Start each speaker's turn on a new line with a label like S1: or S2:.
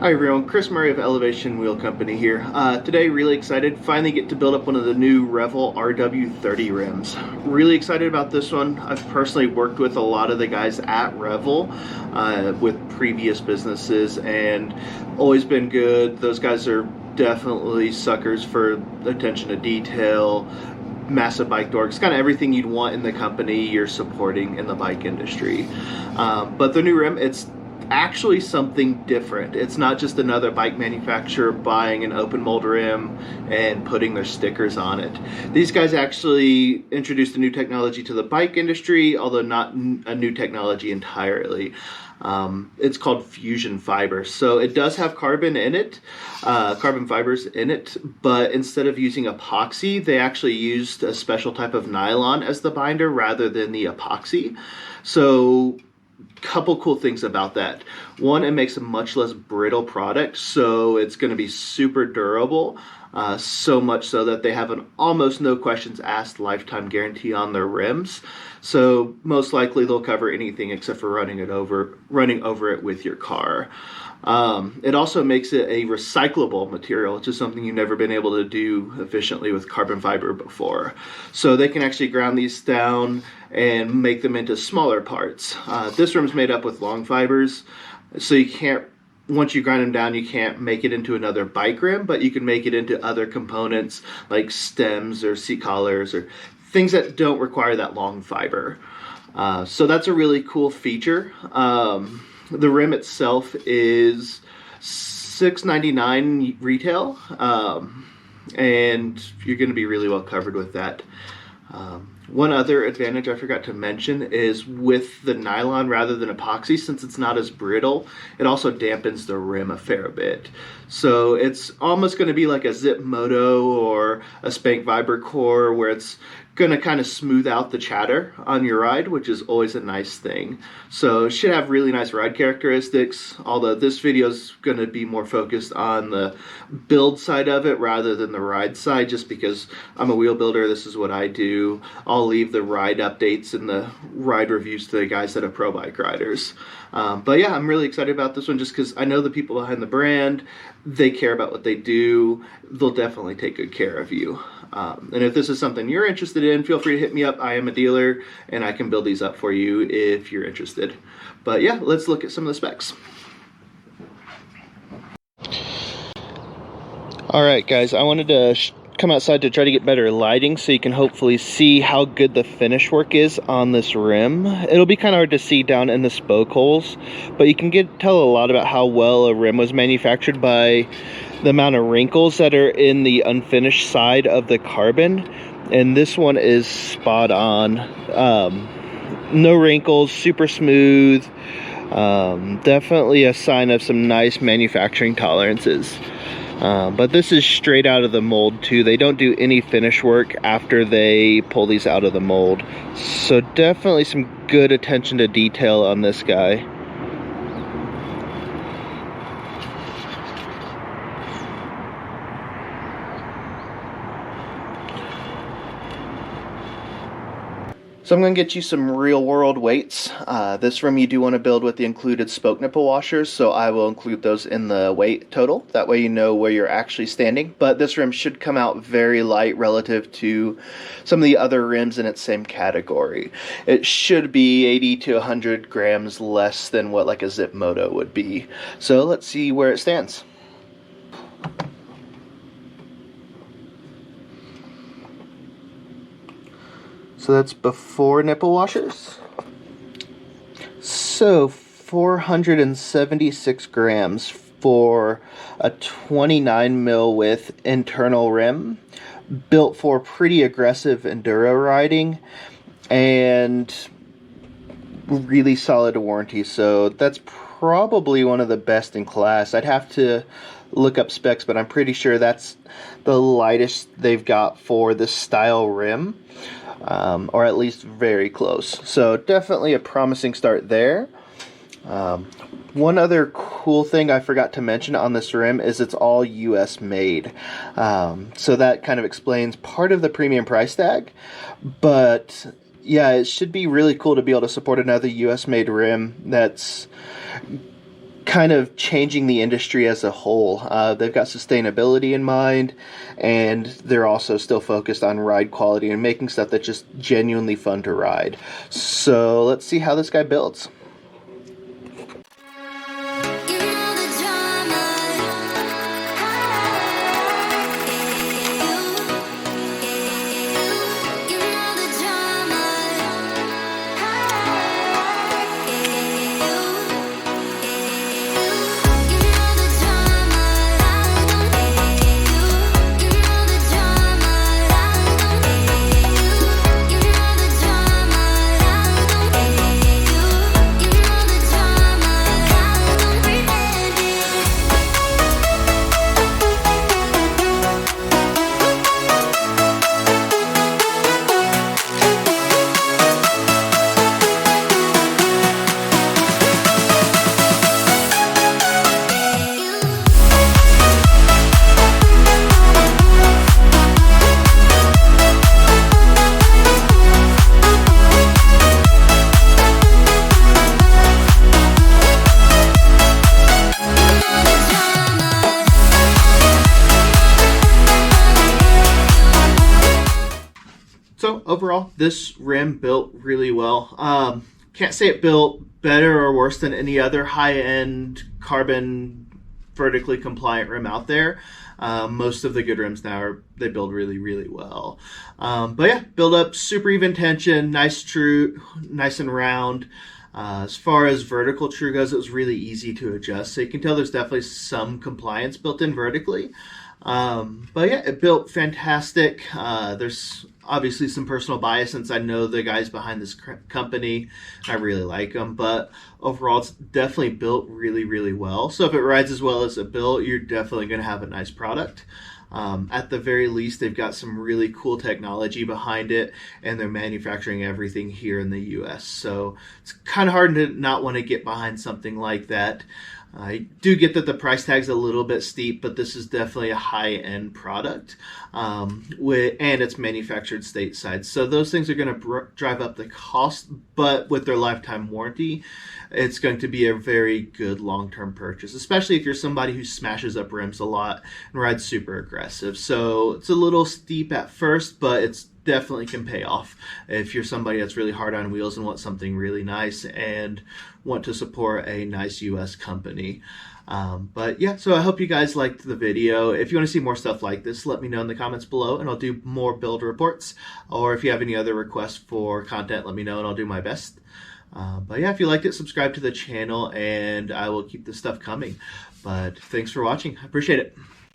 S1: Hi everyone, Chris Murray of Elevation Wheel Company here. Today, really excited, finally get to build up one of the new Revel RW30 rims. Really excited about this one. I've personally worked with a lot of the guys at Revel with previous businesses and always been good. Those guys are definitely suckers for attention to detail, massive bike dorks, kind of everything you'd want in the company you're supporting in the bike industry. But the new rim, it's actually something different. It's not just another bike manufacturer buying an open mold rim and putting their stickers on it. These guys actually introduced a new technology to the bike industry, although not a new technology entirely. It's called fusion fiber. So it does have carbon in it, carbon fibers in it, but instead of using epoxy, they actually used a special type of nylon as the binder rather than the epoxy. So couple cool things about that. One, it makes a much less brittle product, so it's going to be super durable, so much so that they have an almost no questions asked lifetime guarantee on their rims. So most likely they'll cover anything except for running over it with your car. It also makes it a recyclable material, which is something you've never been able to do efficiently with carbon fiber before. So they can actually ground these down and make them into smaller parts. This rim's made up with long fibers, so you can't, once you grind them down, you can't make it into another bike rim, but you can make it into other components like stems or seat collars or things that don't require that long fiber. So that's a really cool feature. The rim itself is $6.99 retail, and you're going to be really well covered with that. One other advantage I forgot to mention is with the nylon rather than epoxy, since it's not as brittle, it also dampens the rim a fair bit. So it's almost going to be like a Zip Moto or a Spank Vibra Core, where it's going to kind of smooth out the chatter on your ride, which is always a nice thing. So it should have really nice ride characteristics, although this video is going to be more focused on the build side of it rather than the ride side, just because I'm a wheel builder. This is what I do. I'll leave the ride updates and the ride reviews to the guys that are pro bike riders. But yeah, I'm really excited about this one just because I know the people behind the brand. They care about what they do. They'll definitely take good care of you. And if this is something you're interested in, feel free to hit me up. I am a dealer and I can build these up for you if you're interested. But yeah, let's look at some of the specs. Alright guys, I wanted to come outside to try to get better lighting so you can hopefully see how good the finish work is on this rim. It'll be kind of hard to see down in the spoke holes, but you can tell a lot about how well a rim was manufactured by the amount of wrinkles that are in the unfinished side of the carbon, and this one is spot on. No wrinkles, super smooth, definitely a sign of some nice manufacturing tolerances. But this is straight out of the mold too. They don't do any finish work after they pull these out of the mold. So definitely some good attention to detail on this guy. So I'm going to get you some real world weights. This rim you do want to build with the included spoke nipple washers, so I will include those in the weight total. That way you know where you're actually standing. But this rim should come out very light relative to some of the other rims in its same category. It should be 80 to 100 grams less than what like a Zip Moto would be. So let's see where it stands. So that's before nipple washers. So 476 grams for a 29 mil width internal rim, built for pretty aggressive enduro riding and really solid warranty. So that's probably one of the best in class. I'd have to look up specs, but I'm pretty sure that's the lightest they've got for this style rim. Or at least very close. So definitely a promising start there. One other cool thing I forgot to mention on this rim is it's all US made. So that kind of explains part of the premium price tag. But yeah, it should be really cool to be able to support another US made rim that's kind of changing the industry as a whole. They've got sustainability in mind, and they're also still focused on ride quality and making stuff that's just genuinely fun to ride. So let's see how this guy builds. So overall, this rim built really well. Can't say it built better or worse than any other high-end carbon vertically compliant rim out there. Most of the good rims now they build really, really well. But yeah, build up super even tension, nice true, nice and round. As far as vertical true goes, it was really easy to adjust. So you can tell there's definitely some compliance built in vertically. But yeah, it built fantastic. There's obviously some personal bias since I know the guys behind this company. I really like them, but overall it's definitely built really, really well. So if it rides as well as it built, you're definitely going to have a nice product. At the very least, they've got some really cool technology behind it, and they're manufacturing everything here in the US. So it's kind of hard to not want to get behind something like that. I do get that the price tag's a little bit steep, but this is definitely a high-end product, and it's manufactured stateside. So those things are going to drive up the cost, but with their lifetime warranty, it's going to be a very good long-term purchase, especially if you're somebody who smashes up rims a lot and rides super aggressive. So it's a little steep at first, but it's definitely can pay off if you're somebody that's really hard on wheels and want something really nice and want to support a nice US company. But yeah, so I hope you guys liked the video. If you want to see more stuff like this, let me know in the comments below and I'll do more build reports. Or if you have any other requests for content, let me know and I'll do my best. But yeah, if you liked it, subscribe to the channel and I will keep this stuff coming. But thanks for watching. I appreciate it.